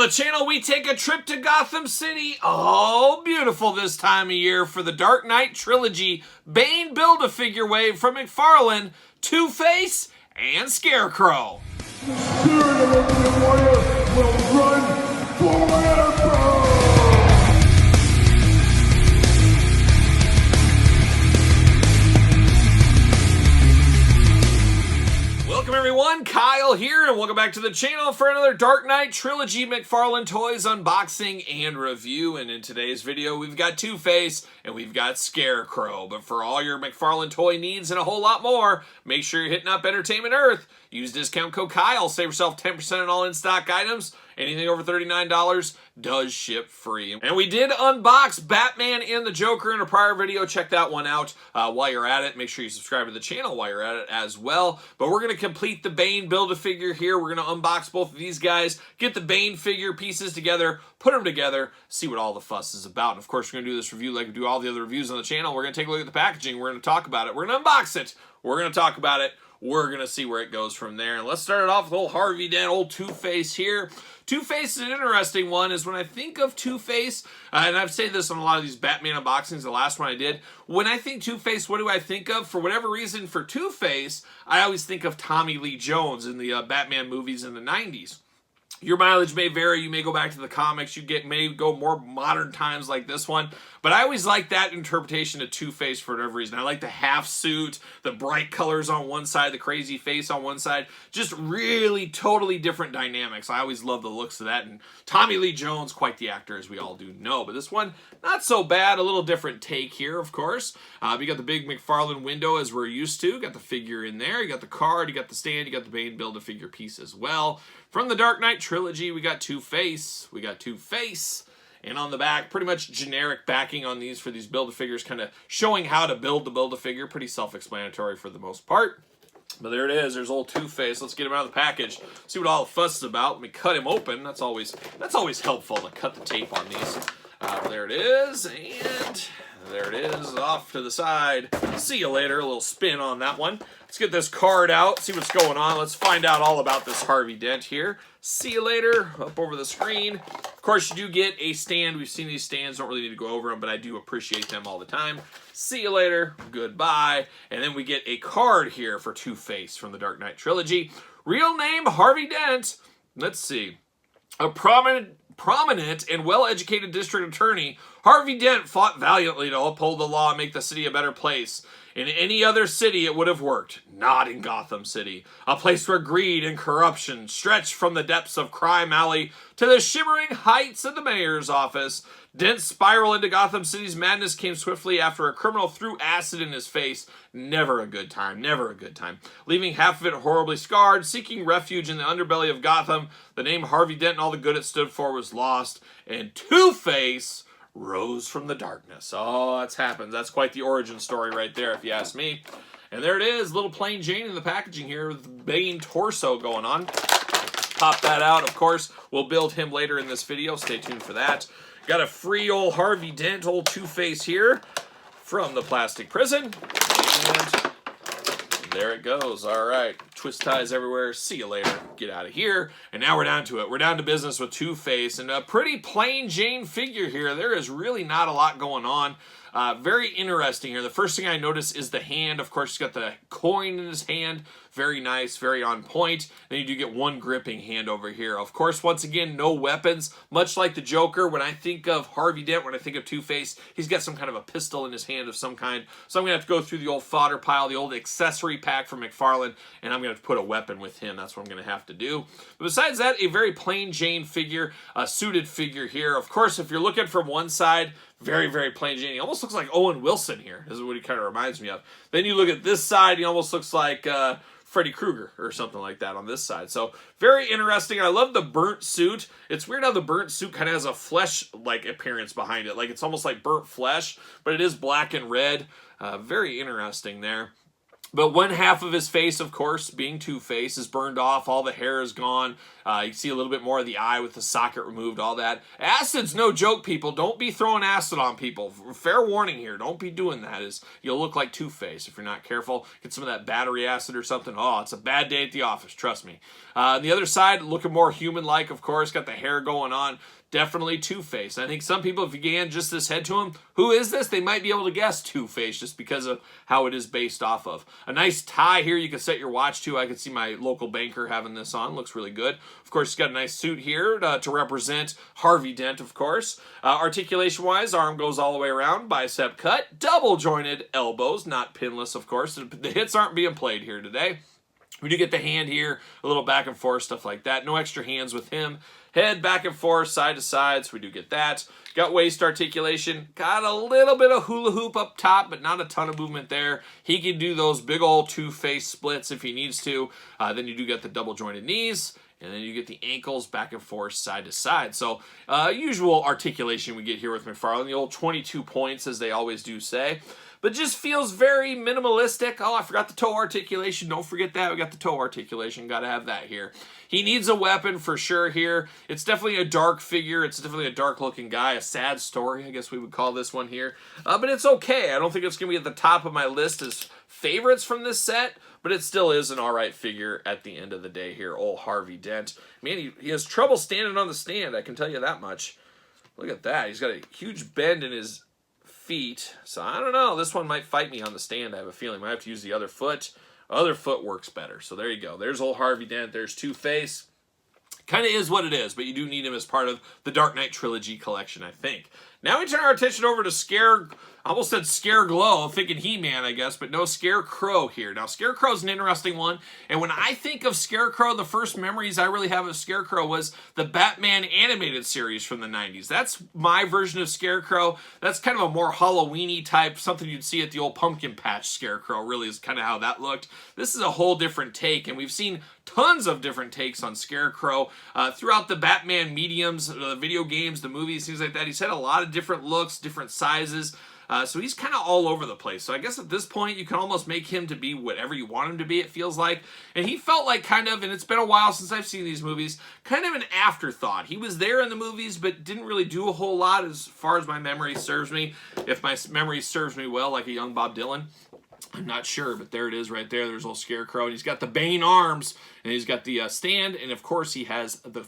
On the channel, we take a trip to Gotham City. Oh, beautiful this time of year for the Dark Knight Trilogy Bane Build-A-Figure wave from McFarlane, Two-Face, and Scarecrow. The spirit of Ultimate Warrior will run forever! Welcome everyone, Kyle here, and welcome back to the channel for another Dark Knight Trilogy McFarlane Toys unboxing and review. And in today's video, we've got Two-Face and we've got Scarecrow. But for all your McFarlane toy needs and a whole lot more, make sure you're hitting up Entertainment Earth. Use discount code Kyle, save yourself 10% on all in-stock items. Anything over $39 does ship free. And we did unbox Batman and the Joker in a prior video. Check that one out while you're at it. Make sure you subscribe to the channel while you're at it as well. But we're going to complete the Bane Build-A-Figure here. We're going to unbox both of these guys, get the Bane figure pieces together, put them together, see what all the fuss is about. And of course, we're going to do this review like we do all the other reviews on the channel. We're going to take a look at the packaging. We're going to talk about it. We're going to unbox it. We're going to talk about it. We're going to see where it goes from there. And let's start it off with old Harvey Dent, old Two-Face here. Two-Face is an interesting one, is when I think of Two-Face, and I've said this on a lot of these Batman unboxings, the last one I did, when I think Two-Face, what do I think of? For whatever reason, for Two-Face, I always think of Tommy Lee Jones in the Batman movies in the 90s. Your mileage may vary. You may go back to the comics. You may go more modern times like this one. But I always like that interpretation of Two-Face for whatever reason. I like the half suit, the bright colors on one side, the crazy face on one side. Just really totally different dynamics. I always love the looks of that. And Tommy Lee Jones, quite the actor, as we all do know. But this one, not so bad. A little different take here, of course. You got the big McFarlane window as we're used to. Got the figure in there. You got the card. You got the stand. You got the Bane Build-A-Figure piece as well. From the Dark Knight Trilogy, we got Two-Face. We got Two-Face. And on the back, pretty much generic backing on these for these Build-A-Figures, kind of showing how to build the Build-A-Figure. Pretty self-explanatory for the most part. But there it is. There's old Two-Face. Let's get him out of the package. See what all the fuss is about. Let me cut him open. That's always helpful to cut the tape on these. There it is. And there it is. Off to the side. See you later. A little spin on that one. Let's get this card out. See what's going on. Let's find out all about this Harvey Dent here. See you later. Up over the screen. Of course, you do get a stand. We've seen these stands. Don't really need to go over them, but I do appreciate them all the time. See you later. Goodbye. And then we get a card here for Two-Face from the Dark Knight Trilogy. Real name, Harvey Dent. Let's see. A prominent and well-educated district attorney, Harvey Dent fought valiantly to uphold the law and make the city a better place. In any other city, it would have worked. Not in Gotham City. A place where greed and corruption stretched from the depths of Crime Alley to the shimmering heights of the mayor's office. Dent's spiral into Gotham City's madness came swiftly after a criminal threw acid in his face. Never a good time. Never a good time. Leaving half of it horribly scarred, seeking refuge in the underbelly of Gotham, the name Harvey Dent and all the good it stood for was lost. And Two-Face rose from the darkness. Oh, that's happened. That's quite the origin story right there, if you ask me. And there it is, little plain Jane in the packaging here with the Bane torso going on. Pop that out, of course. We'll build him later in this video. Stay tuned for that. Got a free old Harvey Dent, old Two-Face here from the plastic prison. And there it goes. All right. Twist ties everywhere. See you later. Get out of here. And now we're down to it. We're down to business with Two-Face. And a pretty plain Jane figure here. There is really not a lot going on. Very interesting here. The first thing I notice is the hand. Of course, he's got the coin in his hand. Very nice, very on point. Then you do get one gripping hand over here. Of course, once again, no weapons. Much like the Joker, when I think of Harvey Dent, when I think of Two-Face, he's got some kind of a pistol in his hand of some kind. So I'm going to have to go through the old fodder pile, the old accessory pack from McFarlane, and I'm going to have to put a weapon with him. That's what I'm going to have to do. But besides that, a very plain Jane figure, a suited figure here. Of course, if you're looking from one side, very, very plain Jane. He almost looks like Owen Wilson here. This is what he kind of reminds me of. Then you look at this side, he almost looks like Freddy Krueger or something like that on this side. So very interesting. I love the burnt suit. It's weird how the burnt suit kind of has a flesh-like appearance behind it. Like it's almost like burnt flesh, but it is black and red. Very interesting there. But one half of his face, of course, being Two-Face, is burned off. All the hair is gone. You see a little bit more of the eye with the socket removed, all that. Acid's no joke, people. Don't be throwing acid on people. Fair warning here. Don't be doing that. You'll look like Two-Face if you're not careful. Get some of that battery acid or something. Oh, it's a bad day at the office, trust me. On the other side, looking more human-like, of course. Got the hair going on. Definitely Two-Face. I think some people, if you gave just this head to him, who is this? They might be able to guess Two-Face just because of how it is based off of. A nice tie here you can set your watch to. I can see my local banker having this on. Looks really good. Of course, he's got a nice suit here to represent Harvey Dent, of course. Articulation-wise, arm goes all the way around, bicep cut, double-jointed elbows, not pinless, of course. The hits aren't being played here today. We do get the hand here, a little back and forth, stuff like that. No extra hands with him. Head back and forth, side to side, so we do get that. Got waist articulation. Got a little bit of hula hoop up top, but not a ton of movement there. He can do those big old Two-Face splits if he needs to. Then you do get the double jointed knees. And then you get the ankles back and forth, side to side. So, usual articulation we get here with McFarlane. The old 22 points, as they always do say. But just feels very minimalistic. Oh, I forgot the toe articulation. Don't forget that. We got the toe articulation. Got to have that here. He needs a weapon for sure here. It's definitely a dark figure. It's definitely a dark-looking guy. A sad story, I guess we would call this one here. But it's okay. I don't think it's going to be at the top of my list as favorites from this set. But it still is an alright figure at the end of the day here. Old Harvey Dent. Man, he has trouble standing on the stand. I can tell you that much. Look at that. He's got a huge bend in his feet. So I don't know. This one might fight me on the stand. I have a feeling I might have to use the other foot. Other foot works better. So there you go. There's old Harvey Dent. There's Two-Face. Kind of is what it is, but you do need him as part of the Dark Knight Trilogy collection, I think. Now we turn our attention over to I almost said Scareglow, thinking He-Man, I guess, but no, Scarecrow here. Now, Scarecrow's an interesting one, and when I think of Scarecrow, the first memories I really have of Scarecrow was the Batman animated series from the 90s. That's my version of Scarecrow. That's kind of a more Halloween-y type, something you'd see at the old pumpkin patch Scarecrow, really is kind of how that looked. This is a whole different take, and we've seen tons of different takes on Scarecrow throughout the Batman mediums, the video games, the movies, things like that. He's had a lot of different looks, different sizes. So he's kind of all over the place. So I guess at this point, you can almost make him to be whatever you want him to be, it feels like. And he felt like kind of, and it's been a while since I've seen these movies, kind of an afterthought. He was there in the movies, but didn't really do a whole lot as far as my memory serves me. If my memory serves me well, like a young Bob Dylan. I'm not sure, but there it is right there. There's old Scarecrow, and he's got the Bane arms, and he's got the stand, and of course he has the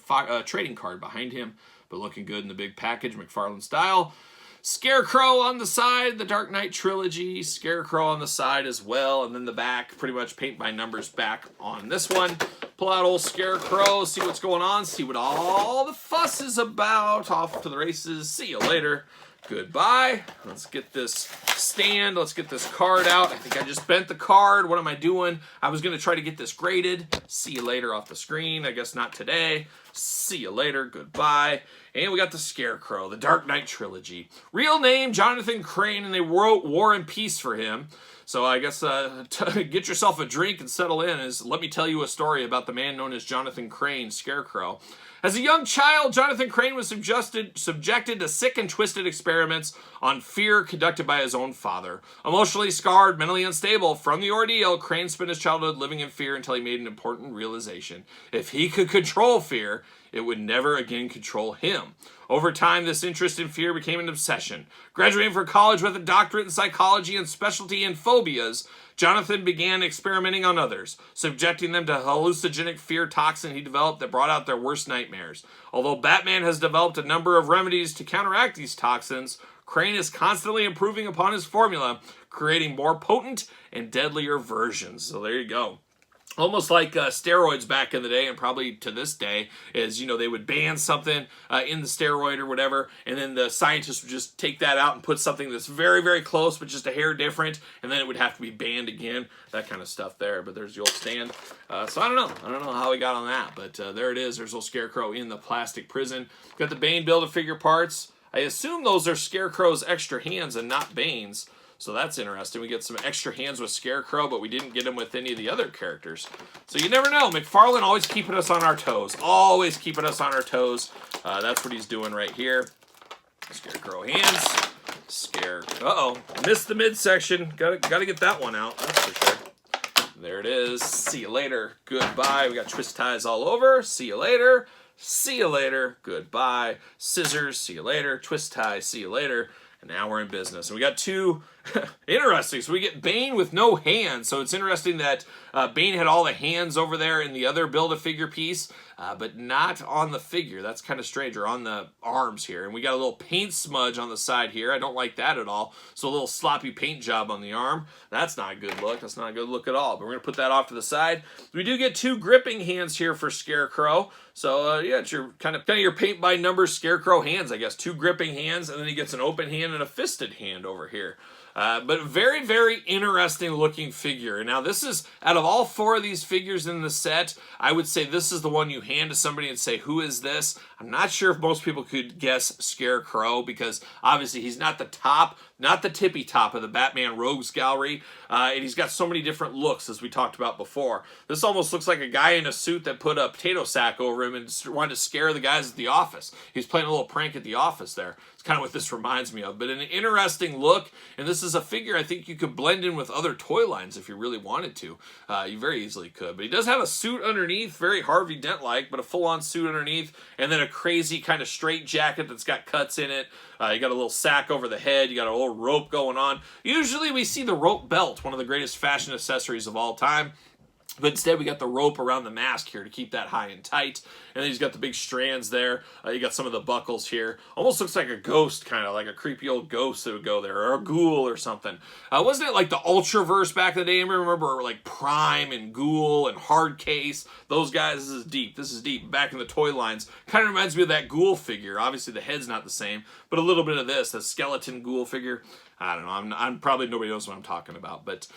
trading card behind him, but looking good in the big package, McFarlane style. Scarecrow on the side, the Dark Knight Trilogy, Scarecrow on the side as well, and then the back, pretty much paint by numbers back on this one. Pull out old Scarecrow, see what's going on, see what all the fuss is about. Off to the races. See you later. Goodbye. Let's get this stand. Let's get this card out. I think I just bent the card. What am I doing? I was going to try to get this graded. See you later off the screen. I guess not today. See you later. Goodbye. And we got the Scarecrow, the Dark Knight Trilogy. Real name, Jonathan Crane, and they wrote War and Peace for him. So I guess get yourself a drink and settle in as let me tell you a story about the man known as Jonathan Crane, Scarecrow. As a young child, Jonathan Crane was subjected to sick and twisted experiments on fear conducted by his own father. Emotionally scarred, mentally unstable from the ordeal, Crane spent his childhood living in fear until he made an important realization. If he could control fear, it would never again control him. Over time, this interest in fear became an obsession. Graduating from college with a doctorate in psychology and specialty in phobias, Jonathan began experimenting on others, subjecting them to a hallucinogenic fear toxin he developed that brought out their worst nightmares. Although Batman has developed a number of remedies to counteract these toxins, Crane is constantly improving upon his formula, creating more potent and deadlier versions. So there you go. Almost like steroids back in the day, and probably to this day, is, you know, they would ban something in the steroid or whatever, and then the scientists would just take that out and put something that's very, very close, but just a hair different, and then it would have to be banned again, that kind of stuff there. But there's the old stand. So I don't know how we got on that, but there it is. There's old Scarecrow in the plastic prison. Got the Bane Build-A-Figure parts. I assume those are Scarecrow's extra hands and not Bane's. So that's interesting. We get some extra hands with Scarecrow, but we didn't get them with any of the other characters. So you never know. McFarlane always keeping us on our toes. Always keeping us on our toes. That's what he's doing right here. Scarecrow hands. Uh-oh. Missed the midsection. Gotta get that one out. That's for sure. There it is. See you later. Goodbye. We got twist ties all over. See you later. See you later. Goodbye. Scissors. See you later. Twist tie. See you later. And now we're in business. And we got two, interesting. So we get Bane with no hands. So it's interesting that Bane had all the hands over there in the other Build-A-Figure piece, but not on the figure. That's kind of strange, or on the arms here. And we got a little paint smudge on the side here. I don't like that at all. So a little sloppy paint job on the arm. That's not a good look. That's not a good look at all. But we're going to put that off to the side. We do get two gripping hands here for Scarecrow. So, yeah, it's your kind of your paint by numbers Scarecrow hands, I guess. Two gripping hands, and then he gets an open hand and a fisted hand over here. But very, very interesting looking figure. And now this is, out of all four of these figures in the set, I would say this is the one you hand to somebody and say, who is this? I'm not sure if most people could guess Scarecrow, because obviously he's not the top, not the tippy top of the Batman Rogues Gallery, and he's got so many different looks, as we talked about before. This almost looks like a guy in a suit that put a potato sack over him and wanted to scare the guys at the office. He's playing a little prank at the office there. It's kind of what this reminds me of, but an interesting look, and this is a figure I think you could blend in with other toy lines if you really wanted to. You very easily could, but he does have a suit underneath, very Harvey Dent-like, but a full-on suit underneath, and then a crazy kind of straight jacket that's got cuts in it. You got a little sack over the head. You got a little rope going on. Usually we see the rope belt, one of the greatest fashion accessories of all time. But instead, we got the rope around the mask here to keep that high and tight. And then he's got the big strands there. You got some of the buckles here. Almost looks like a ghost, kind of like a creepy old ghost that would go there, or a ghoul or something. Wasn't it like the Ultraverse back in the day? I remember like Prime and Ghoul and Hardcase. Those guys, this is deep. This is deep. Back in the toy lines. Kind of reminds me of that Ghoul figure. Obviously, the head's not the same, but a little bit of this, the skeleton Ghoul figure. I don't know. I'm probably nobody knows what I'm talking about, but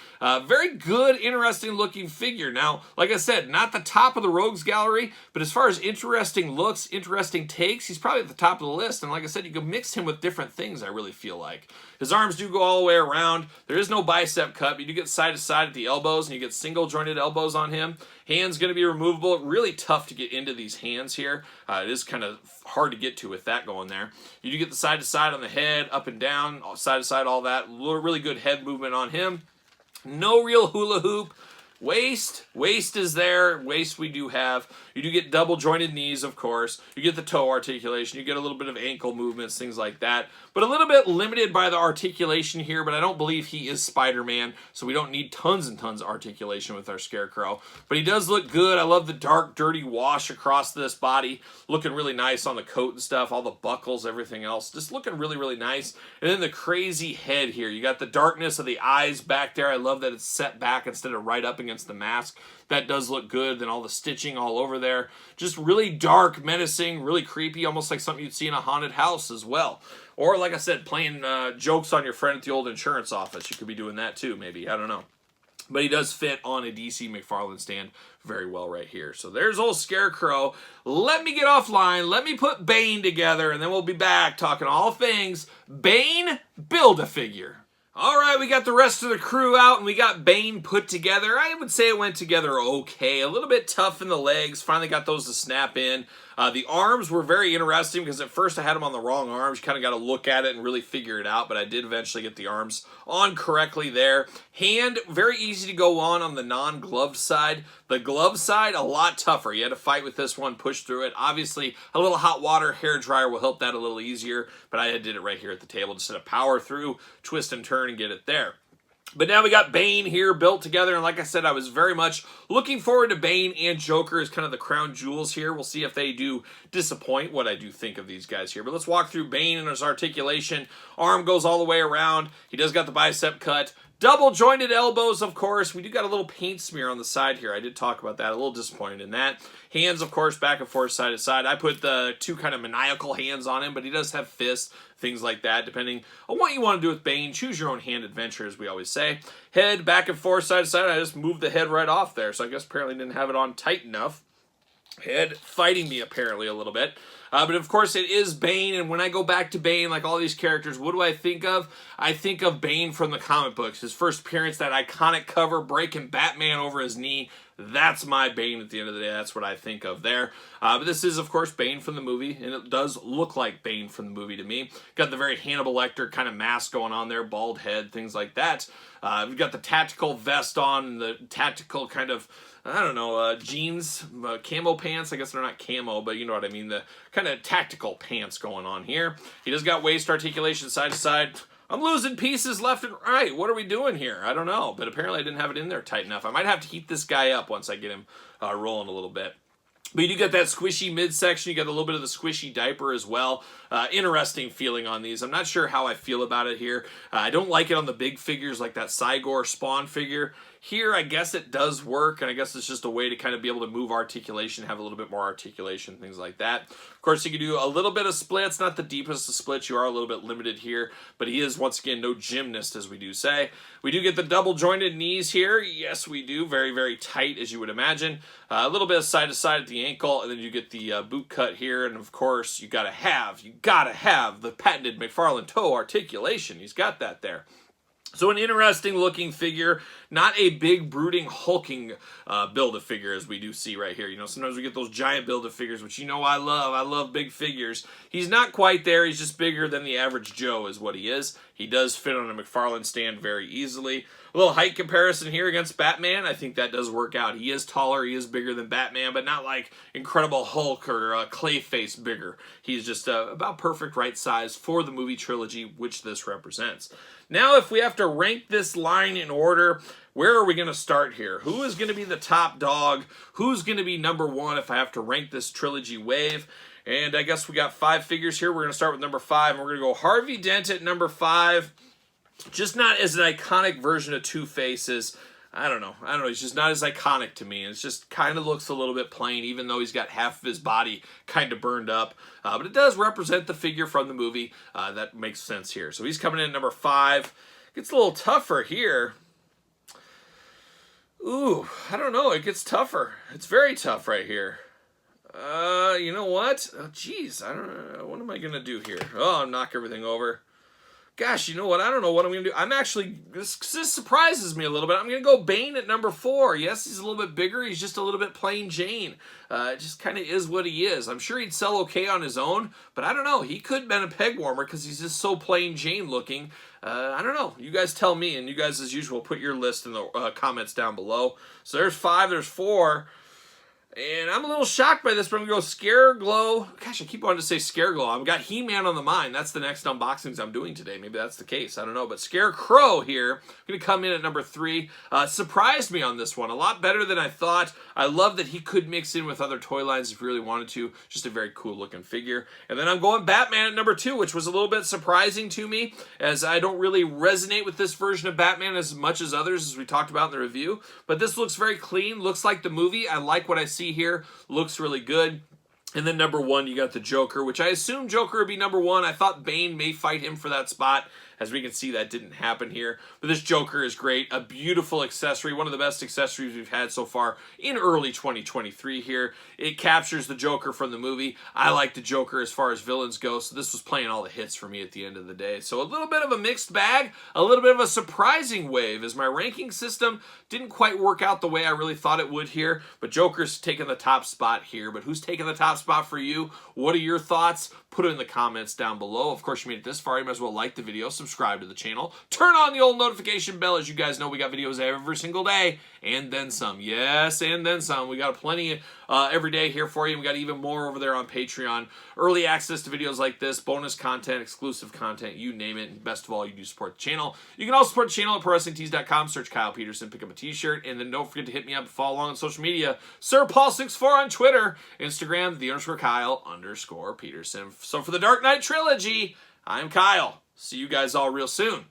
very good, interesting looking figure. Now, like I said, not the top of the Rogues Gallery, but as far as interesting looks, interesting takes, he's probably at the top of the list. And like I said, you can mix him with different things, I really feel like. His arms do go all the way around. There is no bicep cut, but you do get side to side at the elbows, and you get single jointed elbows on him. Hands going to be removable. Really tough to get into these hands here. It is kind of hard to get to with that going there. You do get the side to side on the head, up and down, side to side, all that. Really good head movement on him. No real hula hoop. Waist is there. Waist we do have. You do get double jointed knees, of course. You get the toe articulation. You get a little bit of ankle movements, things like that. But a little bit limited by the articulation here, but I don't believe he is Spider-Man, so we don't need tons and tons of articulation with our Scarecrow. But he does look good. I love the dark, dirty wash across this body. Looking really nice on the coat and stuff, all the buckles, everything else. Just looking really, really nice. And then the crazy head here. You got the darkness of the eyes back there. I love that it's set back instead of right up against the mask. That does look good. Then all the stitching all over there. Just really dark, menacing, really creepy, almost like something you'd see in a haunted house as well. Or, like I said, playing jokes on your friend at the old insurance office. You could be doing that too, maybe. I don't know. But he does fit on a DC McFarlane stand very well right here. So there's old Scarecrow. Let me get offline. Let me put Bane together, and then we'll be back talking all things Bane Build-A-Figure. All right, we got the rest of the crew out, and we got Bane put together. I would say it went together okay. A little bit tough in the legs. Finally got those to snap in. The arms were very interesting because at first I had them on the wrong arms. You kind of got to look at it and really figure it out, but I did eventually get the arms on correctly there. Hand, very easy to go on the non-gloved side. The glove side, a lot tougher. You had to fight with this one, push through it. Obviously, a little hot water hair dryer will help that a little easier, but I did it right here at the table. Just had to power through, twist and turn, and get it there. But now we got Bane here built together, and like I said, I was very much looking forward to Bane and Joker as kind of the crown jewels here. We'll see if they do disappoint, what I do think of these guys here. But let's walk through Bane and his articulation. Arm goes all the way around. He does got the bicep cut. Double jointed elbows, of course. We do got a little paint smear on the side here. I did talk about that. A little disappointed in that. Hands, of course, back and forth, side to side. I put the two kind of maniacal hands on him, but he does have fists, things like that, depending on what you want to do with Bane. Choose your own hand adventure, as we always say. Head, back and forth, side to side. I just moved the head right off there, so I guess apparently didn't have it on tight enough. Head fighting me, apparently, a little bit. But of course, it is Bane, and when I go back to Bane, like all these characters, what do I think of? I think of Bane from the comic books. His first appearance, that iconic cover, breaking Batman over his knee. That's my Bane at the end of the day. That's what I think of there. But this is, of course, Bane from the movie, and it does look like Bane from the movie to me. Got the very Hannibal Lecter kind of mask going on there, bald head, things like that. We've got the tactical vest on, and the tactical kind of, I don't know, jeans, camo pants. I guess they're not camo, but you know what I mean. The kind of tactical pants going on here. He does got waist articulation side to side. I'm losing pieces left and right. What are we doing here? I don't know, but apparently I didn't have it in there tight enough. I might have to heat this guy up once I get him rolling a little bit. But you do get that squishy midsection. You got a little bit of the squishy diaper as well. Interesting feeling on these. I'm not sure how I feel about it here. I don't like it on the big figures like that Cygor Spawn figure. Here, I guess it does work, and I guess it's just a way to kind of be able to move articulation, have a little bit more articulation, things like that. Of course, you can do a little bit of splits, not the deepest of splits. You are a little bit limited here, but he is, once again, no gymnast, as we do say. We do get the double-jointed knees here. Yes, we do. Very, very tight, as you would imagine. A little bit of side-to-side at the ankle, and then you get the boot cut here, and of course, you gotta have the patented McFarlane toe articulation. He's got that there. So an interesting looking figure, not a big brooding hulking Build-A-Figure as we do see right here. You know, sometimes we get those giant Build-A-Figures, which you know I love big figures. He's not quite there, he's just bigger than the average Joe is what he is. He does fit on a McFarlane stand very easily. A little height comparison here against Batman, I think that does work out. He is taller, he is bigger than Batman, but not like Incredible Hulk or Clayface bigger. He's just about perfect right size for the movie trilogy, which this represents. Now, if we have to rank this line in order, where are we going to start here? Who is going to be the top dog? Who's going to be number one if I have to rank this trilogy wave? And I guess we got 5 figures here. We're going to start with number 5, and we're going to go Harvey Dent at number 5. Just not as an iconic version of Two-Face as, I don't know. He's just not as iconic to me. It just kind of looks a little bit plain, even though he's got half of his body kind of burned up. But it does represent the figure from the movie. That makes sense here. So he's coming in at number 5. Gets a little tougher here. Ooh, I don't know. It gets tougher. It's very tough right here. You know what? Oh, geez. I don't know. What am I going to do here? Oh, I'll knock everything over. Gosh, you know what? I don't know what I'm going to do. I'm actually, this surprises me a little bit. I'm going to go Bane at number 4. Yes, he's a little bit bigger. He's just a little bit plain Jane. It just kind of is what he is. I'm sure he'd sell okay on his own, but I don't know. He could have been a peg warmer because he's just so plain Jane looking. I don't know. You guys tell me, and you guys, as usual, put your list in the comments down below. So there's 5, there's 4. And I'm a little shocked by this, but I'm going to go Scareglow. Gosh, I keep wanting to say Scareglow. I've got He-Man on the mind. That's the next unboxings I'm doing today. Maybe that's the case. I don't know. But Scarecrow here, going to come in at number 3. Surprised me on this one. A lot better than I thought. I love that he could mix in with other toy lines if he really wanted to. Just a very cool looking figure. And then I'm going Batman at number 2, which was a little bit surprising to me, as I don't really resonate with this version of Batman as much as others, as we talked about in the review. But this looks very clean. Looks like the movie. I like what I see here. Looks really good. And then number 1, you got the Joker, which I assume Joker would be number 1. I thought Bane may fight him for that spot. As we can see, that didn't happen here. But this Joker is great. A beautiful accessory. One of the best accessories we've had so far in early 2023 here. It captures the Joker from the movie. I like the Joker as far as villains go, so this was playing all the hits for me at the end of the day. So a little bit of a mixed bag. A little bit of a surprising wave, as my ranking system didn't quite work out the way I really thought it would here. But Joker's taking the top spot here. But who's taking the top spot for you? What are your thoughts? Put it in the comments down below. Of course, you made it this far. You might as well like the video, subscribe to the channel, turn on the old notification bell. As you guys know, we got videos every single day, and then some. Yes, and then some. We got plenty every day here for you. We got even more over there on Patreon. Early access to videos like this, bonus content, exclusive content, you name it. And best of all, you do support the channel. You can also support the channel at ProWrestlingTees.com. Search Kyle Peterson, pick up a t-shirt, and then don't forget to hit me up and follow along on social media. SirPaul64 on Twitter, Instagram, _Kyle_Peterson. So for the Dark Knight Trilogy, I'm Kyle. See you guys all real soon.